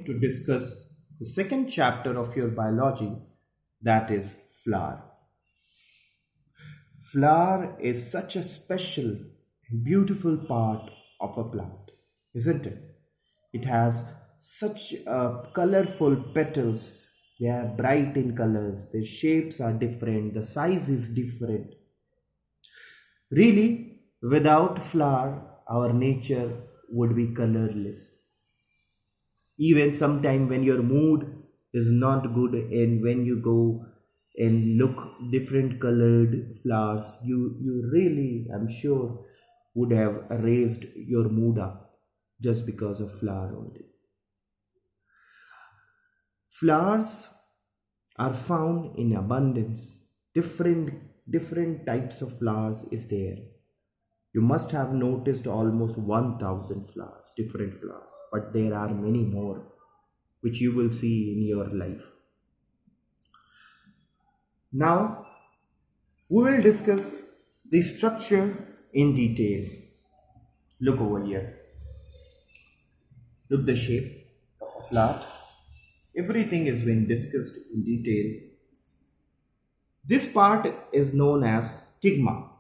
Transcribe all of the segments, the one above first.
to discuss the second chapter of your biology, that is flower. Flower is such a special and beautiful part of a plant, isn't it? It has such colorful petals. They are bright in colors, their shapes are different, the size is different. Really, without flower, our nature would be colorless. Even sometime when your mood is not good and when you go and look different colored flowers, you really, I'm sure, would have raised your mood up just because of flower only. Flowers are found in abundance. Different types of flowers is there. You must have noticed almost 1000 flowers, different flowers, but there are many more which you will see in your life. Now, we will discuss the structure in detail. Look over here. Look the shape of a flower. Everything is been discussed in detail. This part is known as stigma.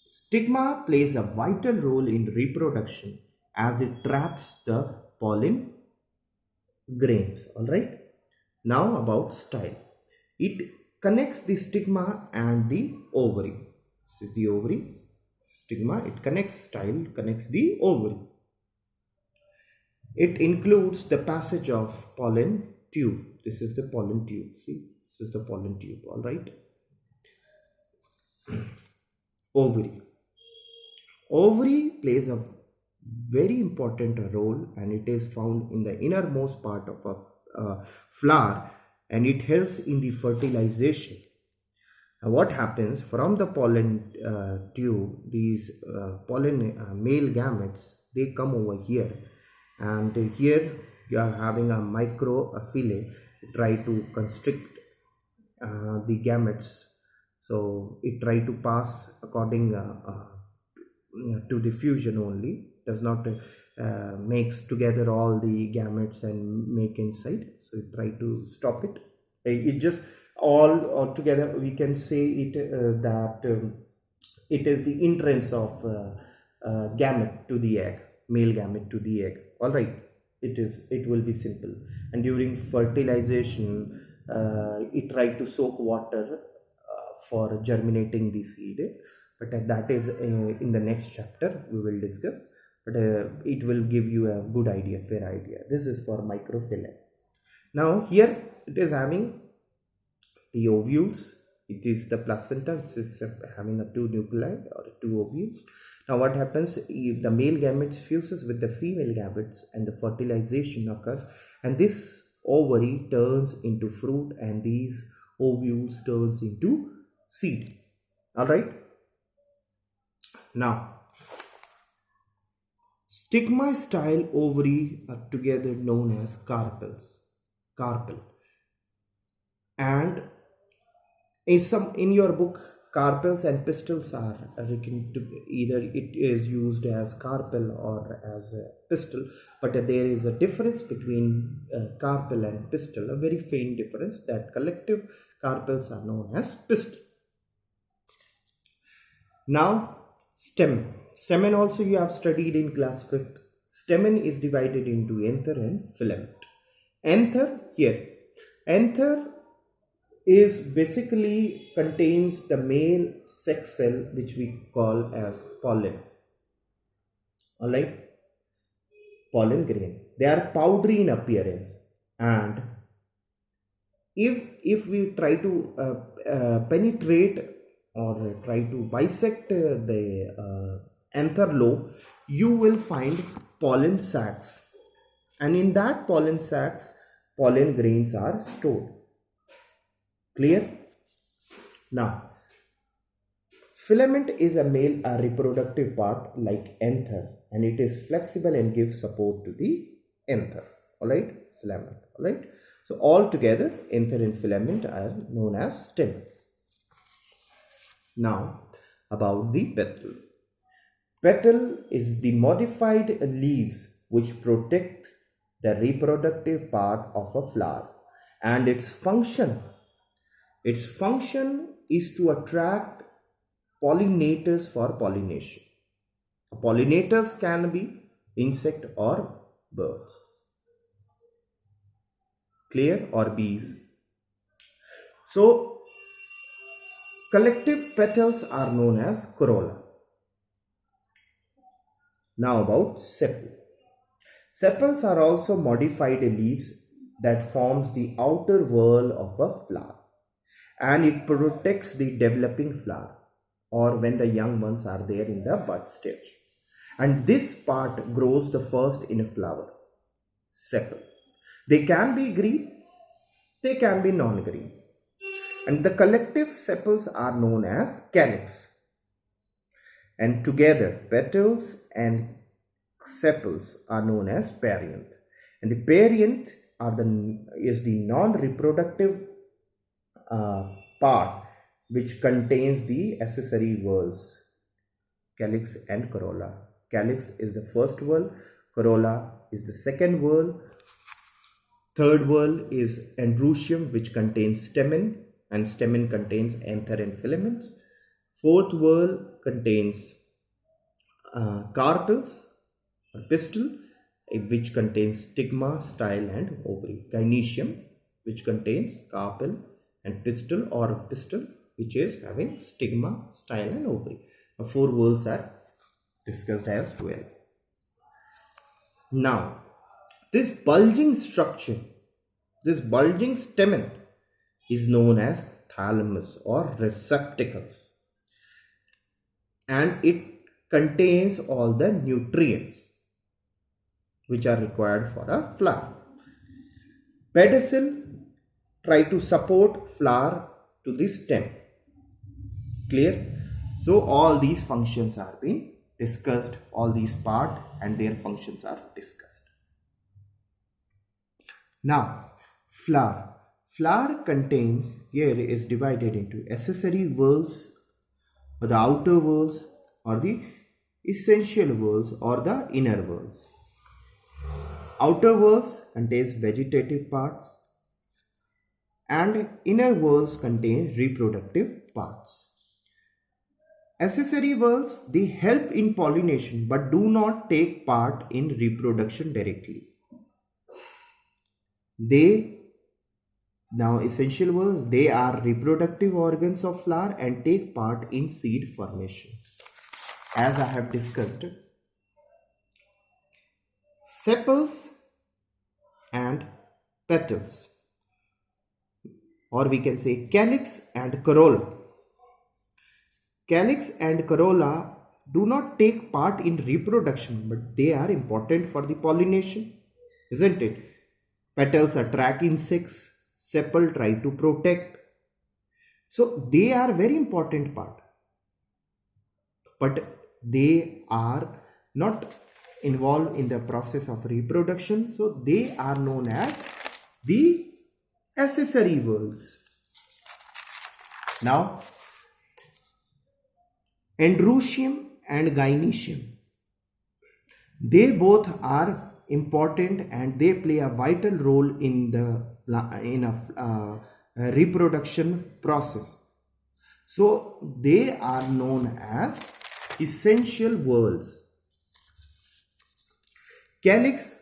Stigma plays a vital role in reproduction as it traps the pollen grains. Alright. Now about style. It connects the stigma and the ovary. This is the ovary. Stigma, it connects style, connects the ovary. It includes the passage of pollen tube. This is the pollen tube. See, this is the pollen tube. Alright. Ovary. Ovary plays a very important role and it is found in the innermost part of a flower, and it helps in the fertilization. And what happens from the pollen tube, these pollen male gametes, they come over here, and here you are having a microphyllae try to constrict the gametes. So it try to pass according to the fusion only, does not makes together all the gametes and make inside. So it try to stop it. It just all together we can say it that it is the entrance of gamete to the egg, male gamete to the egg. All right, it will be simple. And during fertilization, it try to soak water for germinating the seed, but that is in the next chapter we will discuss, but it will give you a good idea, fair idea. This is for microphyllae. Now here it is having the ovules. It is the placenta which is having a two nuclei or two ovules. Now what happens if the male gametes fuses with the female gametes and the fertilization occurs, and this ovary turns into fruit and these ovules turns into seed. All right. Now, stigma style ovary are together known as carpels. Carpel. And in your book, carpels and pistils are written to, either it is used as carpel or as a pistil, but there is a difference between carpel and pistil, a very faint difference. That collective carpels are known as pistil. Now, stem. Stamen also you have studied in class 5th. Stamen is divided into anther and filament. Anther here. Anther is basically contains the male sex cell which we call as pollen. Alright. Pollen grain. They are powdery in appearance, and if we try to penetrate or try to bisect the anther lobe, you will find pollen sacs, and in that pollen sacs pollen grains are stored. Clear? Now, filament is a male reproductive part like anther, and it is flexible and gives support to the anther. Alright, filament. Alright, so all together anther and filament are known as stem. Now, about the petal. Petal is the modified leaves which protect the reproductive part of a flower, and its function is to attract pollinators for pollination. Pollinators can be insect or birds. Clear? Or bees. So collective petals are known as corolla. Now about sepal. Sepals are also modified leaves that forms the outer wall of a flower, and it protects the developing flower or when the young ones are there in the bud stage. And this part grows the first in a flower, sepal. They can be green, they can be non-green. And the collective sepals are known as calyx. And together, petals and sepals are known as perianth. And the perianth is the non-reproductive part which contains the accessory whorls, calyx and corolla. Calyx is the first whorl, corolla is the second whorl. Third whorl is androecium, which contains stamen, and stamen contains anther and filaments. Fourth whorl contains carpels or pistil, which contains stigma, style and ovary. Gynoecium, which contains carpel and pistil or pistil, which is having stigma, style and ovary. The four whorls are discussed as well. Now, this bulging structure, this bulging stamen is known as thalamus or receptacles, and it contains all the nutrients which are required for a flower. Pedicel try to support flower to the stem. Clear? So all these functions are being discussed, all these parts and their functions are discussed. Now, flower. Flower contains, here is divided into accessory whorls, or the outer whorls, or the essential whorls, or the inner whorls. Outer whorls contains vegetative parts and inner whorls contain reproductive parts. Accessory whorls, they help in pollination but do not take part in reproduction directly. Now essential whorls, they are reproductive organs of flower and take part in seed formation. As I have discussed, sepals and petals, or we can say calyx and corolla. Calyx and corolla do not take part in reproduction, but they are important for the pollination, isn't it? Petals attract insects, sepal try to protect. So they are very important part, but they are not involved in the process of reproduction, so they are known as the accessory whorls. Now, androecium and gynoecium, they both are important and they play a vital role in a reproduction process. So they are known as essential whorls. Calyx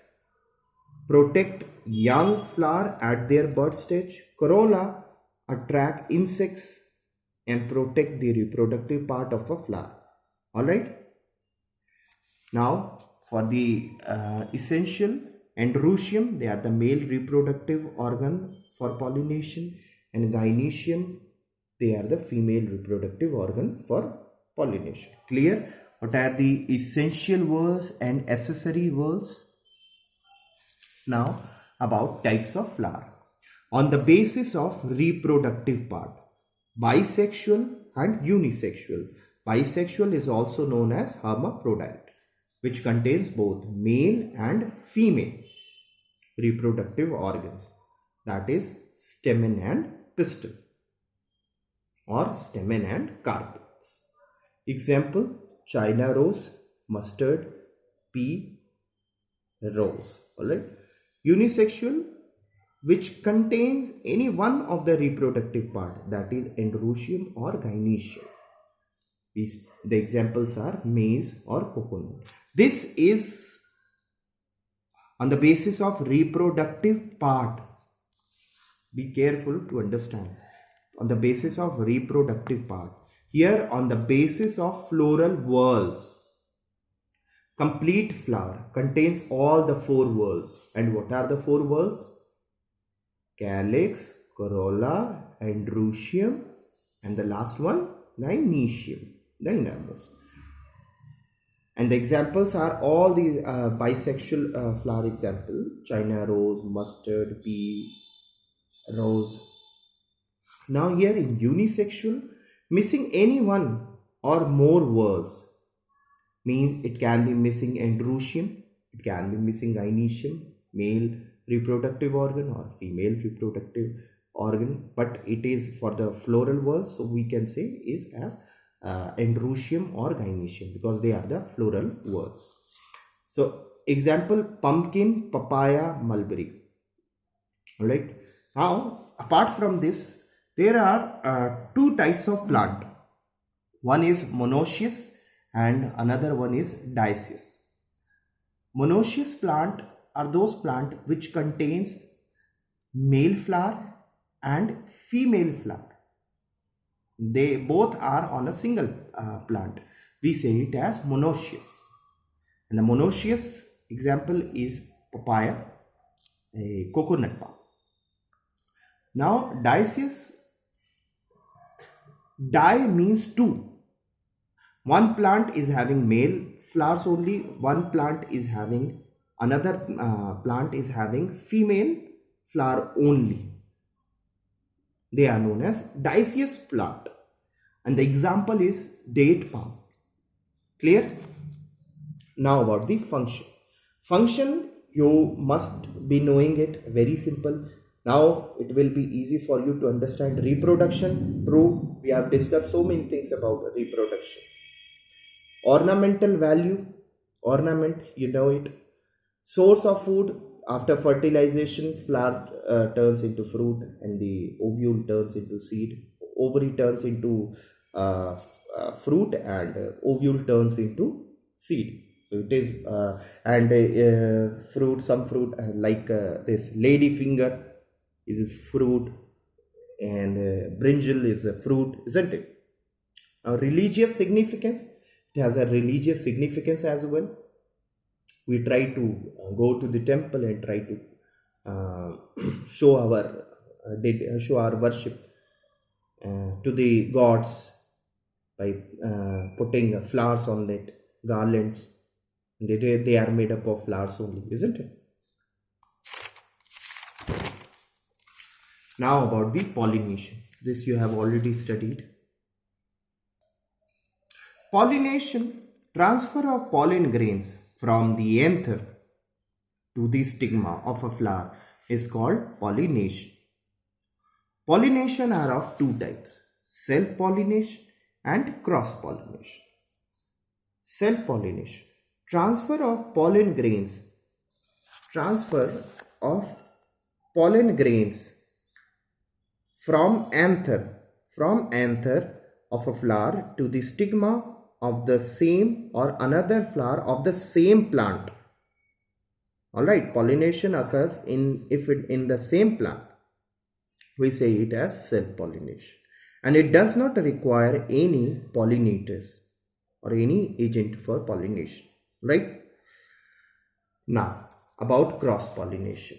protect young flower at their bud stage. Corolla attract insects and protect the reproductive part of a flower. Alright. Now for the essential, androecium, they are the male reproductive organ for pollination, and gynoecium, they are the female reproductive organ for pollination. Clear? What are the essential whorls and accessory whorls? Now about types of flower. On the basis of reproductive part, bisexual and unisexual. Bisexual is also known as hermaphrodite, which contains both male and female reproductive organs, that is stamen and pistil or stamen and carpels. Example: China rose, mustard, pea, rose. Alright. Unisexual, which contains any one of the reproductive part, that is androecium or gynoecium. The examples are maize or coconut. This is on the basis of reproductive part. Be careful to understand. On the basis of reproductive part. Here on the basis of floral whorls. Complete flower contains all the 4 whorls. And what are the 4 whorls? Calyx, corolla, androecium, and the last one, gynoecium, the innermost. And the examples are all the bisexual flower example: China rose, mustard, pea, rose. Now here in unisexual, missing any one or more whorls means it can be missing androecium, it can be missing gynoecium, male reproductive organ or female reproductive organ, but it is for the floral whorls, so we can say is as androecium or gynoecium because they are the floral whorls. So example: pumpkin, papaya, mulberry. All right. Now apart from this, there are 2 types of plant. One is monoecious and another one is dioecious. Monoecious plant are those plant which contains male flower and female flower. They both are on a single plant. We say it as monoecious. And the monoecious example is papaya, a coconut palm. Now dioecious, di means 2. One plant is having male flowers only, one plant is having, another plant is having female flower only. They are known as dioecious plant. And the example is date palm. Clear? Now about the function. Function, you must be knowing it, very simple. Now it will be easy for you to understand. Reproduction, true. We have discussed so many things about reproduction. Ornamental value, ornament, you know it. Source of food, after fertilization, flower turns into fruit and the ovule turns into seed. Ovary turns into fruit and ovule turns into seed. So it is fruit, some fruit like this lady finger is a fruit and brinjal is a fruit, isn't it? Now religious significance, it has a religious significance as well. We try to go to the temple and try to show our worship to the gods by putting flowers on it, garlands. They are made up of flowers only, isn't it? Now about the pollination. This you have already studied. Pollination, transfer of pollen grains from the anther to the stigma of a flower is called pollination. Pollination are of 2 types: self-pollination and cross-pollination. Self-pollination, transfer of pollen grains from anther of a flower to the stigma of the same or another flower of the same plant. Alright, pollination occurs in the same plant. We say it as self-pollination. And it does not require any pollinators or any agent for pollination. Right? Now, about cross-pollination.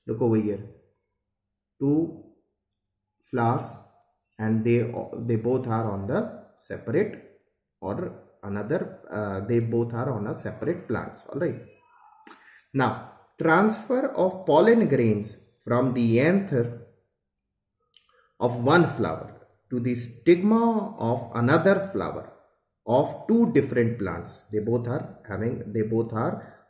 Look over here. 2 flowers and they both are on the separate or another, they both are on a separate plants. Alright. Now, transfer of pollen grains from the anther of one flower to the stigma of another flower of 2 different plants. They both are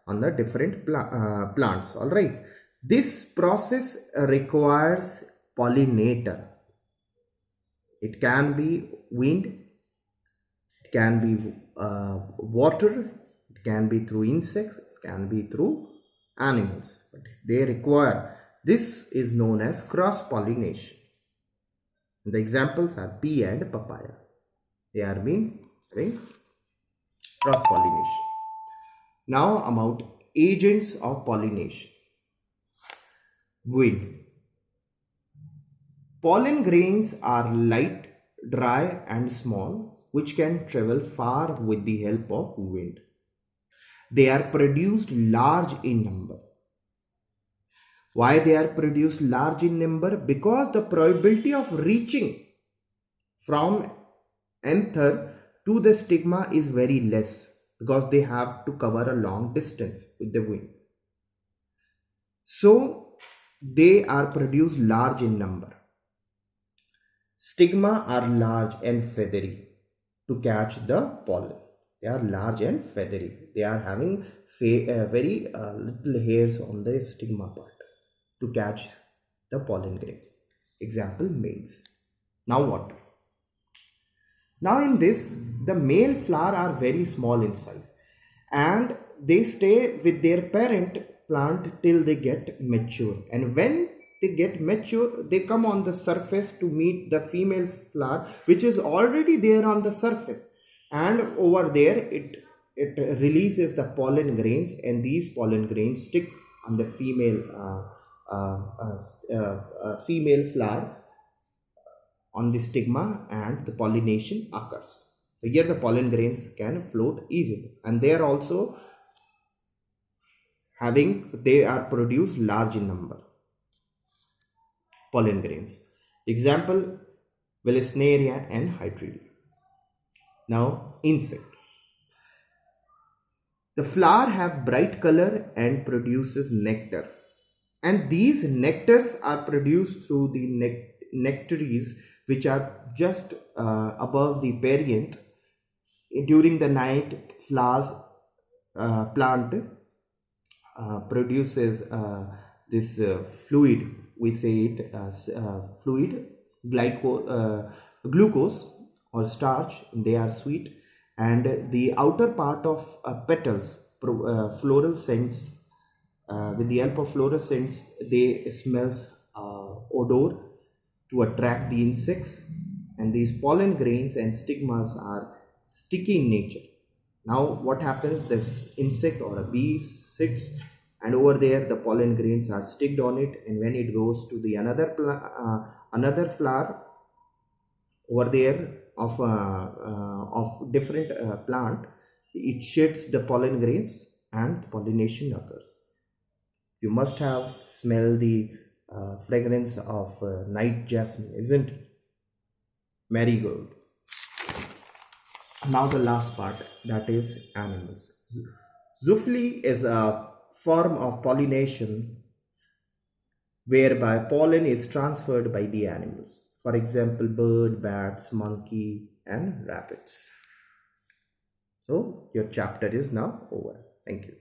on the different plants. All right. This process requires pollinator. It can be wind, it can be water, it can be through insects, it can be through animals, but they require, this is known as cross pollination. The examples are pea and papaya. They are being having cross pollination. Now about agents of pollination. Wind. Pollen grains are light, dry and small, which can travel far with the help of wind. They are produced large in number. Why they are produced large in number? Because the probability of reaching from anther to the stigma is very less, because they have to cover a long distance with the wind. So they are produced large in number. Stigma are large and feathery to catch the pollen. They are large and feathery. They are having very little hairs on the stigma part to catch the pollen grains. Example, maize. Now what? Now in this, the male flower are very small in size and they stay with their parent plant till they get mature, and when they get mature they come on the surface to meet the female flower which is already there on the surface, and over there it releases the pollen grains, and these pollen grains stick on the female female flower on the stigma, and the pollination occurs. So here the pollen grains can float easily, and they are also they are produced large in number. Pollen grains. Example, Vallisneria and Hydrea. Now insect. The flower have bright color and produces nectar, and these nectars are produced through the nectaries which are just above the perianth. During the night, flowers plant produces this fluid, we say it as fluid, glucose or starch. They are sweet, and the outer part of petals, floral scents, with the help of fluorescence they smells odor to attract the insects, and these pollen grains and stigmas are sticky in nature. Now what happens, this insect or a bee sits, and over there the pollen grains are sticked on it, and when it goes to the another flower over there of different plant, it sheds the pollen grains and pollination occurs. You must have smelled the fragrance of night jasmine, isn't it? Marigold. Now the last part, that is animals. Zoophyte is a form of pollination whereby pollen is transferred by the animals. For example, bird, bats, monkey and rabbits. So your chapter is now over. Thank you.